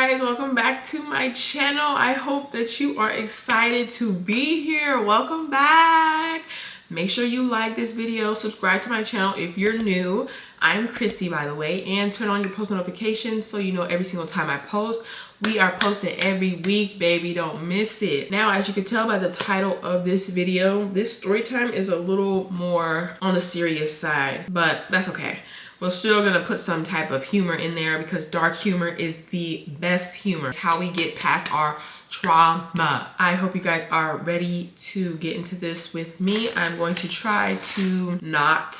guys, welcome back to my channel. I hope that you are excited to be here. Welcome back. Make sure you like this video, subscribe to my channel if you're new. I'm Chrissy, by the way, and turn on your post notifications so you know every single time I post. We are posting every week, baby. Don't miss it. Now, as you can tell by the title of this video, this story time is a little more on the serious side, but that's okay. We're still gonna put some type of humor in there because dark humor is the best humor. It's how we get past our trauma. I hope you guys are ready to get into this with me. I'm going to try to not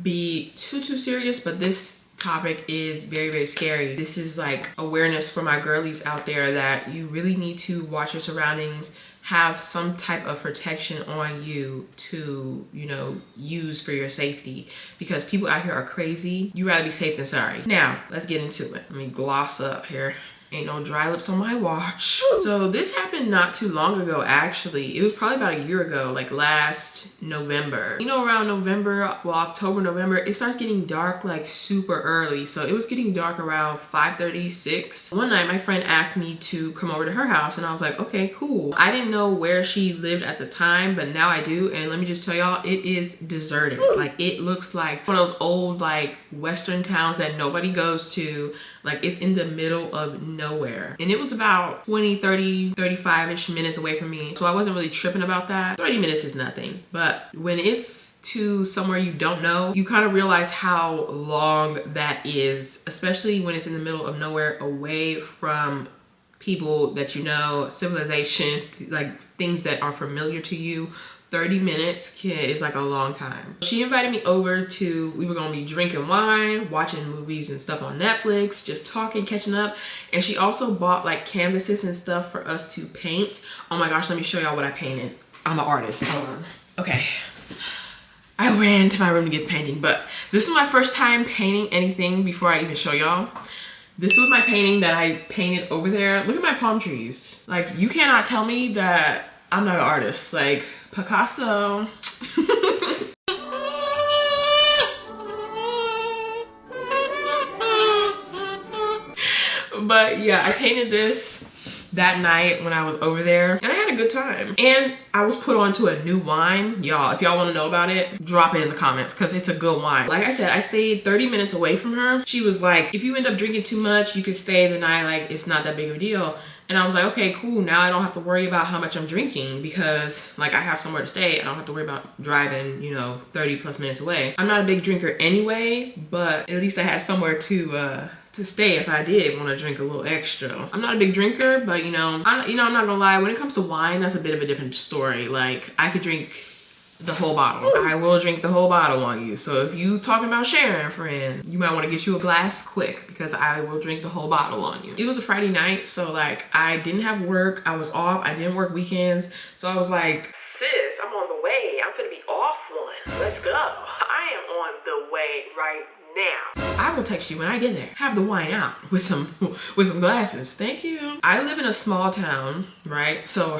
be too serious, but this topic is very scary. This is like awareness for my girlies out there that you really need to watch your surroundings, have some type of protection on you to, you know, use for your safety, because people out here are crazy. You rather be safe than sorry. Now, let's get into it. Let me gloss up here. Ain't no dry lips on my watch. So this happened not too long ago, actually. It was probably about a year ago, like last November. You know, around November, well, October, November, it starts getting dark like super early. So it was getting dark around 5:30, 6. One night, my friend asked me to come over to her house, and I was like, okay, cool. I didn't know where she lived at the time, but now I do. And let me just tell y'all, it is deserted. Like, it looks like one of those old, like, Western towns that nobody goes to. Like, it's in the middle of nowhere. And it was about 20, 30, 35-ish minutes away from me. So I wasn't really tripping about that. 30 minutes is nothing. But when it's to somewhere you don't know, you kind of realize how long that is, especially when it's in the middle of nowhere, away from people that you know, civilization, like things that are familiar to you. 30 minutes is like a long time. She invited me over to, we were gonna be drinking wine, watching movies and stuff on Netflix, just talking, catching up. And she also bought like canvases and stuff for us to paint. Oh my gosh, let me show y'all what I painted. I'm an artist, hold on. Okay, I ran to my room to get the painting, but this is my first time painting anything before I even show y'all. This was my painting that I painted over there. Look at my palm trees. Like, you cannot tell me that I'm not an artist. Like, Picasso. But yeah, I painted this that night when I was over there, and I had a good time. And I was put onto a new wine. Y'all, if y'all want to know about it, drop it in the comments because it's a good wine. Like I said, I stayed 30 minutes away from her. She was like, if you end up drinking too much, you can stay the night. Like, it's not that big of a deal. And I was like, okay, cool. Now I don't have to worry about how much I'm drinking because, like, I have somewhere to stay. I don't have to worry about driving, you know, 30 plus minutes away. I'm not a big drinker anyway, but at least I had somewhere to stay if I did want to drink a little extra. I'm not a big drinker, but you know, I'm not gonna lie. When it comes to wine, that's a bit of a different story. Like, I could drink the whole bottle. I will drink the whole bottle on you. So if you talking about sharing, friend, you might want to get you a glass quick because I will drink the whole bottle on you. It was a Friday night, so like I didn't have work. I was off. I didn't work weekends. So I was like, sis, I'm on the way. I'm gonna be off one. Let's go. I am on the way right now. I will text you when I get there. Have the wine out with some glasses. Thank you. I live in a small town, right? So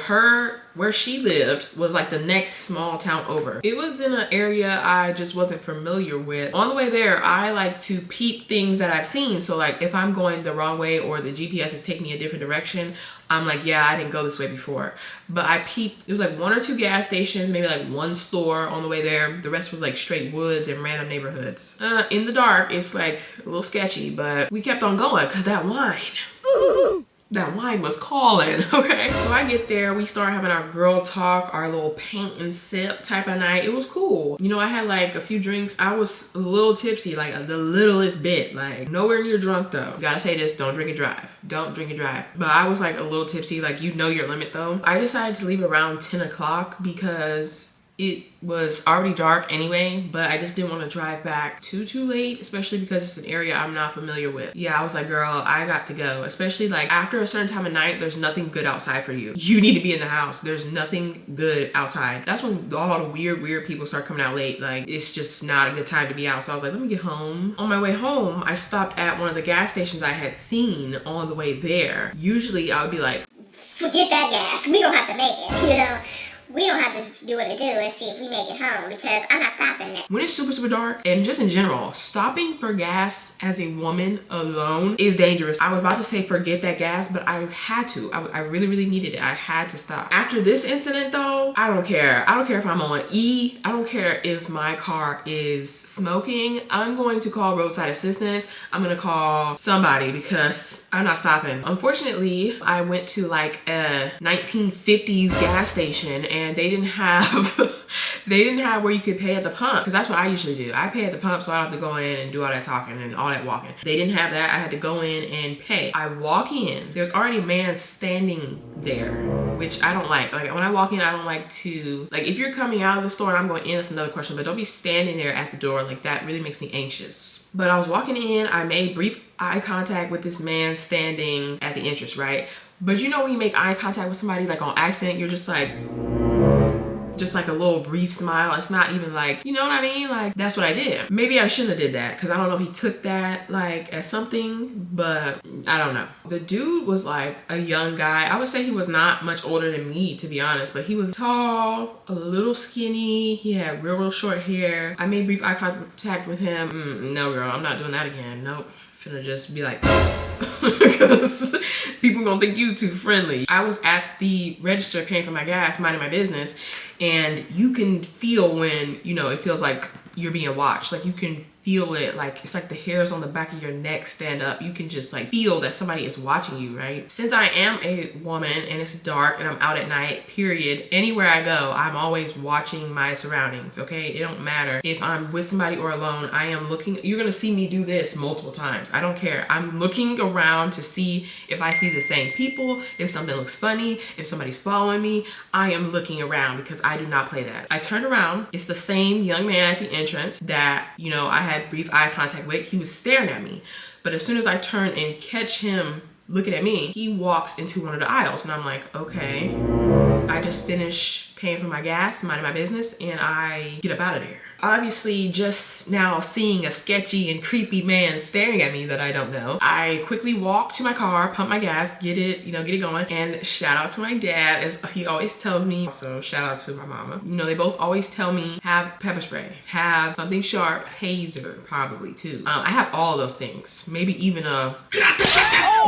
where she lived was like the next small town over. It was in an area I just wasn't familiar with. On the way there, I like to peep things that I've seen. So like if I'm going the wrong way or the GPS is taking me a different direction, I'm like, yeah, I didn't go this way before. But I peeped, it was like 1 or 2 gas stations, maybe like 1 store on the way there. The rest was like straight woods and random neighborhoods. In the dark, it's like a little sketchy, but we kept on going because that wine was calling, okay? So I get there, we start having our girl talk, our little paint and sip type of night. It was cool. You know, I had like a few drinks. I was a little tipsy, like the littlest bit, like nowhere near drunk though. You gotta say this, don't drink and drive. Don't drink and drive. But I was like a little tipsy, like you know your limit though. I decided to leave around 10 o'clock because it was already dark anyway, but I just didn't want to drive back too late, especially because it's an area I'm not familiar with. Yeah, I was like, girl, I got to go. Especially like after a certain time of night, there's nothing good outside for you. You need to be in the house. There's nothing good outside. That's when all the weird people start coming out late. Like, it's just not a good time to be out. So I was like, let me get home. On my way home, I stopped at one of the gas stations I had seen on the way there. Usually I would be like, forget that gas, we don't have to make it, you know. we don't have to do what to do and see if we make it home, because I'm not stopping it. When it's super, super dark, and just in general, stopping for gas as a woman alone is dangerous. I was about to say forget that gas, but I had to. I really, really needed it. I had to stop. After this incident though, I don't care. I don't care if I'm on E. I don't care if my car is smoking. I'm going to call roadside assistance. I'm gonna call somebody because I'm not stopping. Unfortunately, I went to like a 1950s gas station and they didn't have where you could pay at the pump, because that's what I usually do. I pay at the pump so I don't have to go in and do all that talking and all that walking. They didn't have that. I had to go in and pay. I walk in, there's already a man standing there, which I don't like. Like when I walk in, I don't like to, like if you're coming out of the store and I'm going in, that's another question, but don't be standing there at the door. Like that really makes me anxious. But I was walking in, I made brief eye contact with this man standing at the entrance, right? But you know when you make eye contact with somebody like on accident, you're just like a little brief smile. It's not even like, you know what I mean? Like that's what I did. Maybe I shouldn't have did that, because I don't know if he took that like as something, but I don't know. The dude was like a young guy. I would say he was not much older than me, to be honest, but he was tall, a little skinny. He had real short hair. I made brief eye contact with him. No girl, I'm not doing that again. Nope. Finna just be like, because people gonna think you too friendly. I was at the register paying for my gas, minding my business, and you can feel when, you know, it feels like you're being watched. Like you can feel it, like it's like the hairs on the back of your neck stand up. You can just like feel that somebody is watching you, right? Since I am a woman and it's dark and I'm out at night, period, anywhere I go, I'm always watching my surroundings, okay? It don't matter if I'm with somebody or alone. I am looking. You're gonna see me do this multiple times. I don't care. I'm looking around to see if I see the same people, if something looks funny, if somebody's following me. I am looking around because I do not play that. I turned around. It's the same young man at the entrance that, you know, I had brief eye contact with. He was staring at me, but as soon as I turn and catch him looking at me, he walks into one of the aisles and I'm like, okay. I just finished paying for my gas, minding my business, and I get up out of there. Obviously, just now seeing a sketchy and creepy man staring at me that I don't know, I quickly walk to my car, pump my gas, get it going, and shout out to my dad, as he always tells me. Also, shout out to my mama. You know, they both always tell me, have pepper spray, have something sharp, taser, probably too. I have all those things. Maybe even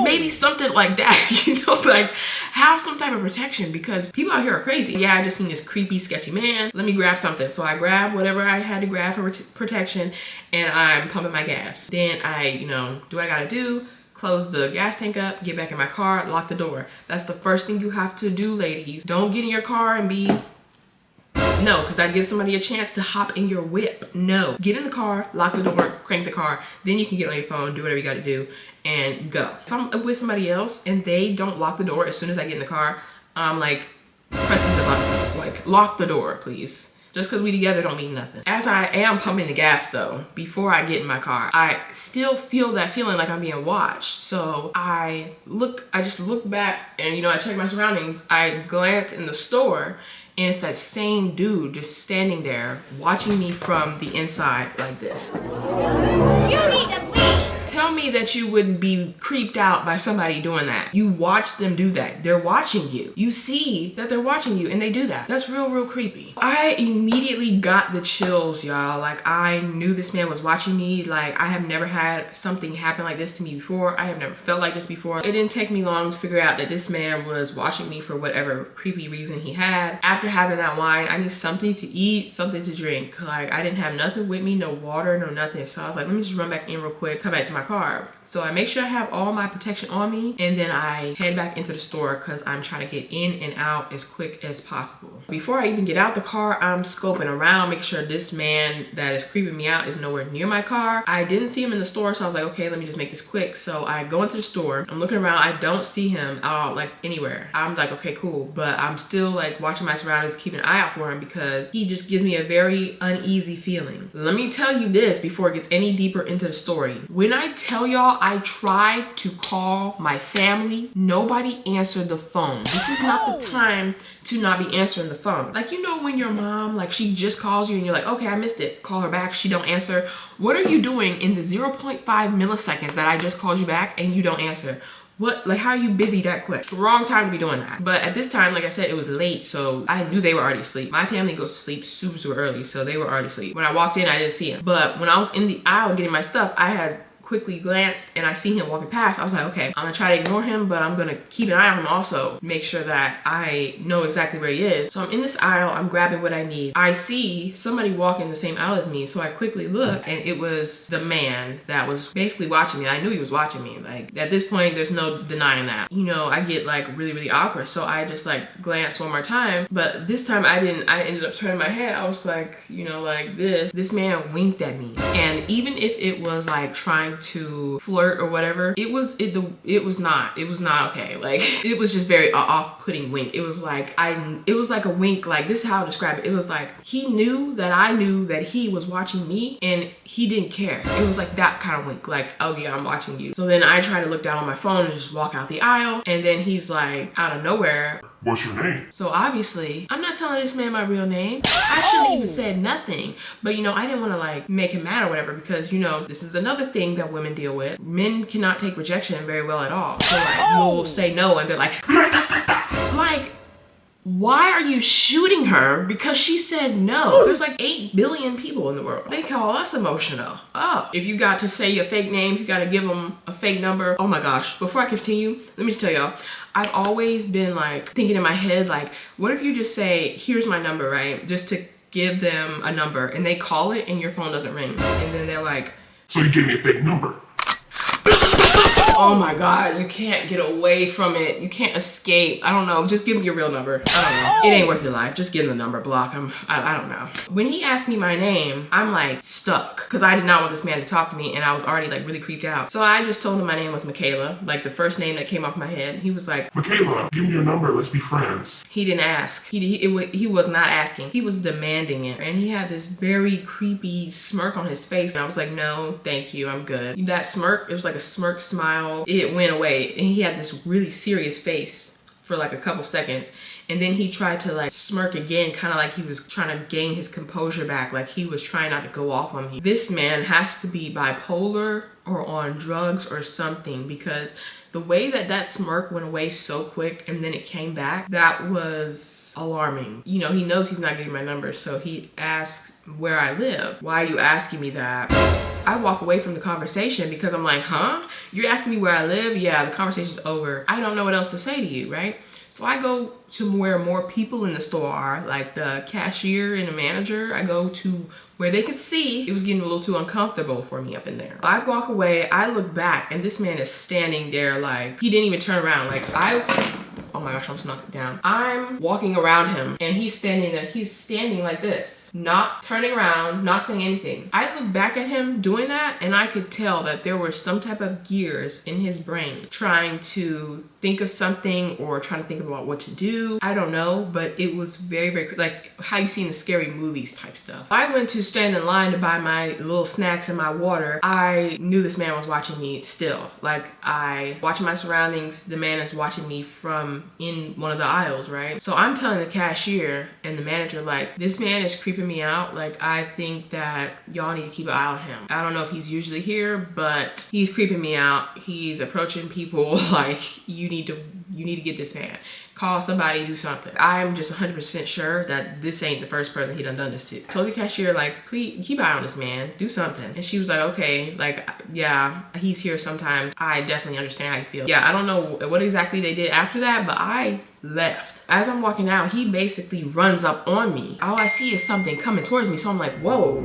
maybe something like that, you know, like have some type of protection, because people out here are crazy. Yeah, I just seen this creepy, sketchy man. Let me grab something. So I grab whatever I had to grab for protection, and I'm pumping my gas. Then I, you know, do what I gotta do, close the gas tank up, get back in my car, lock the door. That's the first thing you have to do, ladies. Don't get in your car and be, no, because that gives somebody a chance to hop in your whip. No, get in the car, lock the door, crank the car, then you can get on your phone, do whatever you gotta do, and go. If I'm with somebody else and they don't lock the door as soon as I get in the car, I'm like pressing the button, like lock the door, please. Just because we together don't mean nothing. As I am pumping the gas though, before I get in my car, I still feel that feeling like I'm being watched. So I just look back and, you know, I check my surroundings. I glance in the store and it's that same dude just standing there watching me from the inside like this. You need to leave. Tell me that you wouldn't be creeped out by somebody doing that. You watch them do that. They're watching you. You see that they're watching you and they do that. That's real creepy. I immediately got the chills, y'all. Like I knew this man was watching me. Like I have never had something happen like this to me before. I have never felt like this before. It didn't take me long to figure out that this man was watching me for whatever creepy reason he had. After having that wine, I need something to eat, something to drink. Like I didn't have nothing with me, no water, no nothing. So I was like, let me just run back in real quick, come back to my car. So I make sure I have all my protection on me, and then I head back into the store because I'm trying to get in and out as quick as possible. Before I even get out the car, I'm scoping around, making sure this man that is creeping me out is nowhere near my car. I didn't see him in the store, so I was like, okay, let me just make this quick. So I go into the store, I'm looking around, I don't see him out like anywhere. I'm like, okay, cool, but I'm still like watching my surroundings, keeping an eye out for him because he just gives me a very uneasy feeling. Let me tell you this before it gets any deeper into the story. When I tell y'all I tried to call my family, nobody answered the phone. This is not the time to not be answering the phone. Like, you know when your mom, like she just calls you and you're like, okay, I missed it, call her back, she don't answer. What are you doing in the 0.5 milliseconds that I just called you back and you don't answer? what, like, how are you busy that quick? Wrong time to be doing that. But at this time, like I said, it was late, so I knew they were already asleep. My family goes to sleep super early, so they were already asleep. When I walked in, I didn't see him. But when I was in the aisle getting my stuff, I had quickly glanced and I see him walking past. I was like, okay, I'm gonna try to ignore him, but I'm gonna keep an eye on him also, make sure that I know exactly where he is. So I'm in this aisle, I'm grabbing what I need. I see somebody walking the same aisle as me, so I quickly look, and it was the man that was basically watching me. I knew he was watching me. Like, at this point, there's no denying that. You know, I get like really awkward, so I just like glanced one more time, but this time I didn't. I ended up turning my head. I was like, you know, like this. This man winked at me, and even if it was like trying to flirt or whatever, it was not okay. Like, it was just very off-putting wink. It was like a wink, like, this is how I describe it. It was like he knew that I knew that he was watching me and he didn't care. It was like that kind of wink, like, oh yeah, I'm watching you. So then I try to look down on my phone and just walk out the aisle, and then he's like, out of nowhere, what's your name? So obviously, I'm not telling this man my real name. I shouldn't even said nothing. But you know, I didn't want to like make him mad or whatever, because you know, this is another thing that women deal with. Men cannot take rejection very well at all. So like, you'll say no and they're like, why are you shooting her because she said no? There's like 8 billion people in the world. They call us emotional. Oh, if you got to say a fake name, you got to give them a fake number. Oh my gosh, before I continue, let me just tell y'all, I've always been like thinking in my head, like, what if you just say, here's my number, right? Just to give them a number, and they call it and your phone doesn't ring. And then they're like, so you gave me a fake number. oh my God, you can't get away from it. You can't escape. I don't know. Just give me your real number. I don't know. It ain't worth your life. Just give him the number. Block him. I don't know. When he asked me my name, I'm like stuck, because I did not want this man to talk to me, and I was already like really creeped out. So I just told him my name was Michaela, like the first name that came off my head. He was like, Michaela, give me your number. Let's be friends. He didn't ask. He was not asking. He was demanding it. And he had this very creepy smirk on his face. And I was like, no, thank you. I'm good. That smirk, it was like a smirk smile. It went away, and he had this really serious face for like a couple seconds, and then he tried to like smirk again, kind of like he was trying to gain his composure back, like he was trying not to go off on me. This man has to be bipolar or on drugs or something, because the way that smirk went away so quick and then it came back, that was alarming. You know, he knows he's not getting my number, so he asks where I live. Why are you asking me that? I walk away from the conversation because I'm like, huh? You're asking me where I live? Yeah, the conversation's over. I don't know what else to say to you, right? So I go to where more people in the store are, like the cashier and the manager. I go to where they could see. It was getting a little too uncomfortable for me up in there. I walk away, I look back, and this man is standing there like, he didn't even turn around. Like, oh my gosh, I almost knocked it down. I'm walking around him and he's standing there. He's standing like this, not turning around, not saying anything. I look back at him doing that, and I could tell that there were some type of gears in his brain trying to think of something or trying to think about what to do. I don't know, but it was very like how you see in the scary movies type stuff. I went to stand in line to buy my little snacks and my water. I knew this man was watching me still. Like, I watching my surroundings. The man is watching me from in one of the aisles, right? So I'm telling the cashier and the manager, like, this man is creeping me out. Like, I think that y'all need to keep an eye on him. I don't know if he's usually here, but he's creeping me out. He's approaching people. Like, you need to get this man. Call somebody, do something. I'm just 100% sure that this ain't the first person he done this to. Told the cashier, like, please keep an eye on this man, do something. And she was like, okay, like, yeah, he's here sometimes. I definitely understand how you feel. Yeah, I don't know what exactly they did after that, but I left. As I'm walking out, he basically runs up on me. All I see is something coming towards me, so I'm like, whoa,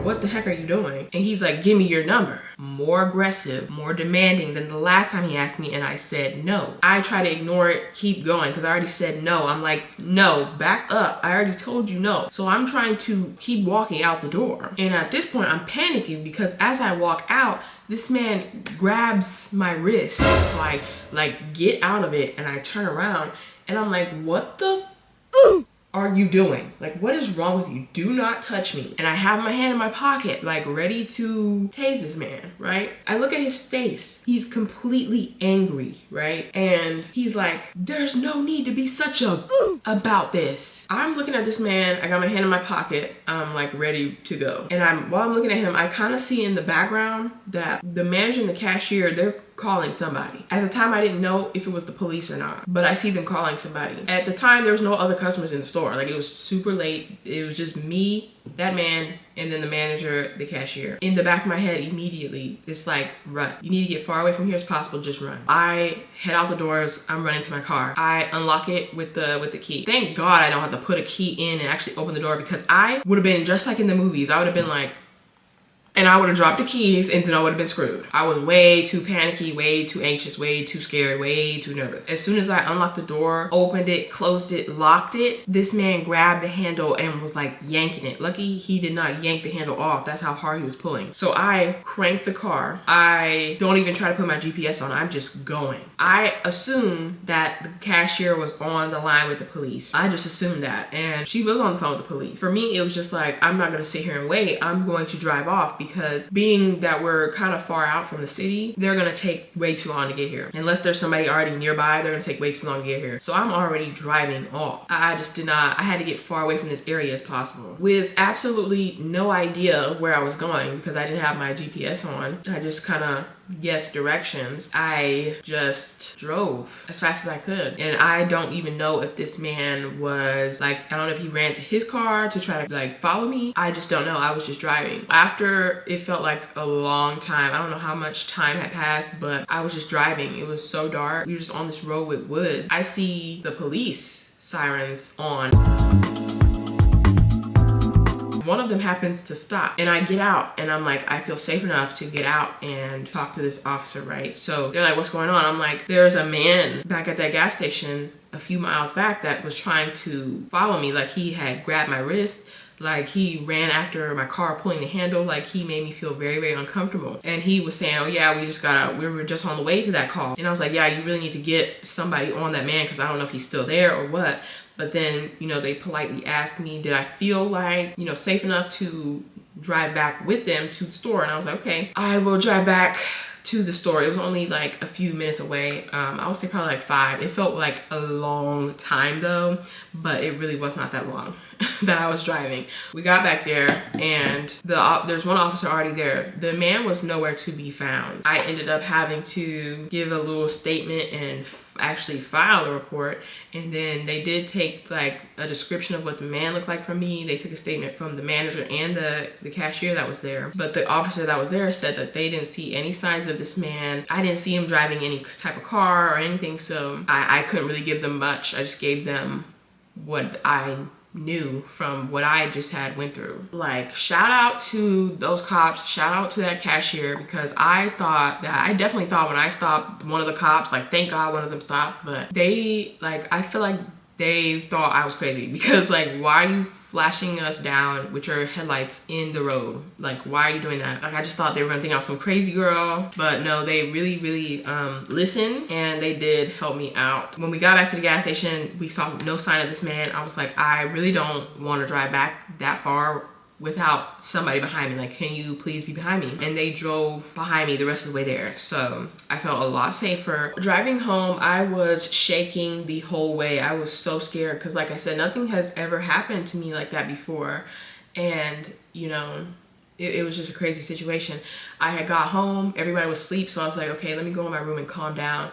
what the heck are you doing? And he's like, give me your number. More aggressive, more demanding than the last time he asked me, and I said no. I try to ignore it, keep going, because I already said no. I'm like, no, back up. I already told you no. So I'm trying to keep walking out the door. And at this point, I'm panicking, because as I walk out, this man grabs my wrist. So I like get out of it and I turn around and I'm like, what the are you doing? Like, what is wrong with you? Do not touch me. And I have my hand in my pocket, like ready to tase this man, right? I look at his face. He's completely angry, right? And he's like, there's no need to be such a about this. I'm looking at this man. I got my hand in my pocket. I'm like ready to go. And while I'm looking at him, I kind of see in the background that the manager and the cashier, they're calling somebody. At the time, I didn't know if it was the police or not, but I see them calling somebody. At the time, there was no other customers in the store. Like, it was super late. It was just me, that man, and then the manager, the cashier. In the back of my head, immediately, it's like, run. You need to get far away from here as possible, just run. I head out the doors, I'm running to my car. I unlock it with the key. Thank God I don't have to put a key in and actually open the door, because I would have been just like in the movies. I would have been like, and I would have dropped the keys and then I would have been screwed. I was way too panicky, way too anxious, way too scared, way too nervous. As soon as I unlocked the door, opened it, closed it, locked it, this man grabbed the handle and was like yanking it. Lucky he did not yank the handle off. That's how hard he was pulling. So I cranked the car. I don't even try to put my GPS on. I'm just going. I assumed that the cashier was on the line with the police. I just assumed that. And she was on the phone with the police. For me, it was just like, I'm not gonna sit here and wait. I'm going to drive off, because being that we're kind of far out from the city, they're gonna take way too long to get here. Unless there's somebody already nearby, they're gonna take way too long to get here. So I'm already driving off. I just did not, I had to get far away from this area as possible. With absolutely no idea where I was going, because I didn't have my GPS on. I just kind of guessed directions. I just drove as fast as I could. And I don't even know if this man was like, I don't know if he ran to his car to try to like follow me. I just don't know. I was just driving. After it felt like a long time, I don't know how much time had passed, but I was just driving. It was so dark. We were just on this road with woods. I see the police sirens on. One of them happens to stop, and I get out and I'm like, I feel safe enough to get out and talk to this officer, right? So they're like, what's going on? I'm like, there's a man back at that gas station a few miles back that was trying to follow me. Like, he had grabbed my wrist. Like, he ran after my car pulling the handle. Like, he made me feel very, very uncomfortable. And he was saying, oh yeah, we were just on the way to that call. And I was like, yeah, you really need to get somebody on that man, because I don't know if he's still there or what. But then, you know, they politely asked me, did I feel like, you know, safe enough to drive back with them to the store? And I was like, okay, I will drive back to the store. It was only like a few minutes away. I would say probably like 5. It felt like a long time though, but it really was not that long that I was driving. We got back there and there's one officer already there. The man was nowhere to be found. I ended up having to give a little statement and actually file a report, and then they did take like a description of what the man looked like from me. They took a statement from the manager and the cashier that was there, but the officer that was there said that they didn't see any signs of this man. I didn't see him driving any type of car or anything, so I couldn't really give them much. I just gave them what I knew from what I just went through. Like, shout out to those cops, shout out to that cashier, because I definitely thought when I stopped one of the cops, like, thank God one of them stopped, but they, like, I feel like they thought I was crazy, because like, why are you flashing us down with your headlights in the road? Like, why are you doing that? Like, I just thought they were gonna think I was some crazy girl, but no, they really, really listened, and they did help me out. When we got back to the gas station, we saw no sign of this man. I was like, I really don't want to drive back that far without somebody behind me. Like, can you please be behind me? And they drove behind me the rest of the way there. So I felt a lot safer. Driving home, I was shaking the whole way. I was so scared, because like I said, nothing has ever happened to me like that before. And you know, it was just a crazy situation. I had got home, everybody was asleep, so I was like, okay, let me go in my room and calm down.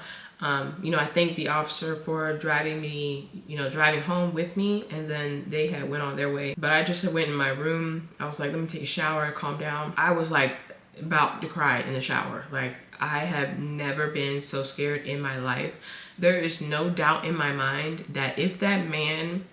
You know, I thanked the officer for driving me, you know, driving home with me, and then they had went on their way. But I just went in my room. I was like, let me take a shower, calm down. I was like about to cry in the shower. Like, I have never been so scared in my life. There is no doubt in my mind that if that man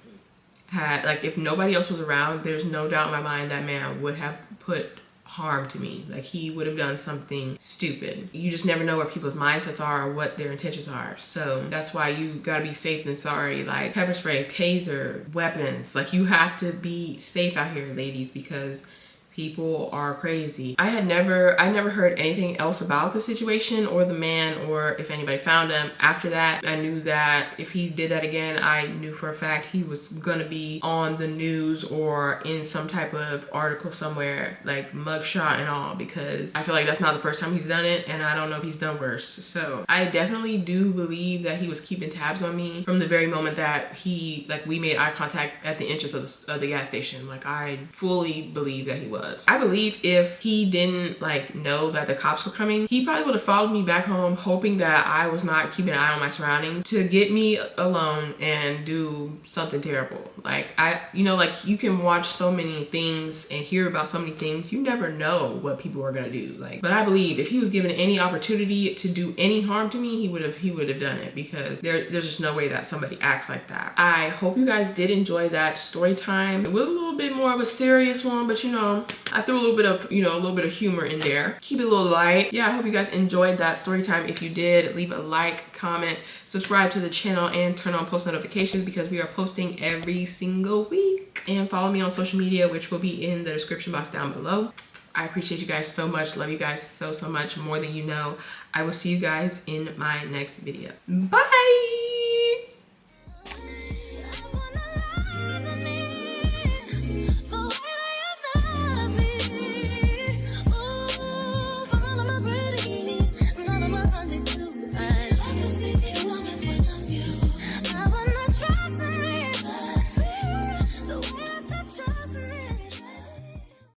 had, like, if nobody else was around, there's no doubt in my mind that man would have put harm to me. Like, he would have done something stupid. You just never know where people's mindsets are or what their intentions are. So that's why you gotta be safe than sorry. Like, pepper spray, taser, weapons. Like, you have to be safe out here, ladies, because people are crazy. I never heard anything else about the situation or the man, or if anybody found him. After that, I knew that if he did that again, I knew for a fact he was gonna be on the news or in some type of article somewhere, like mugshot and all, because I feel like that's not the first time he's done it, and I don't know if he's done worse. So I definitely do believe that he was keeping tabs on me from the very moment that we made eye contact at the entrance of the gas station. Like, I fully believe that he was. was. I believe if he didn't like know that the cops were coming, he probably would have followed me back home, hoping that I was not keeping an eye on my surroundings to get me alone and do something terrible. Like like you can watch so many things and hear about so many things, you never know what people are gonna do. Like, but I believe if he was given any opportunity to do any harm to me, he would have done it, because there's just no way that somebody acts like that. I hope you guys did enjoy that story time. It was a little bit more of a serious one, but I threw a little bit of humor in there. Keep it a little light. Yeah, I hope you guys enjoyed that story time. If you did, leave a like, comment, subscribe to the channel, and turn on post notifications, because we are posting every single week. And follow me on social media, which will be in the description box down below. I appreciate you guys so much. Love you guys so much, more than you know. I will see you guys in my next video. Bye!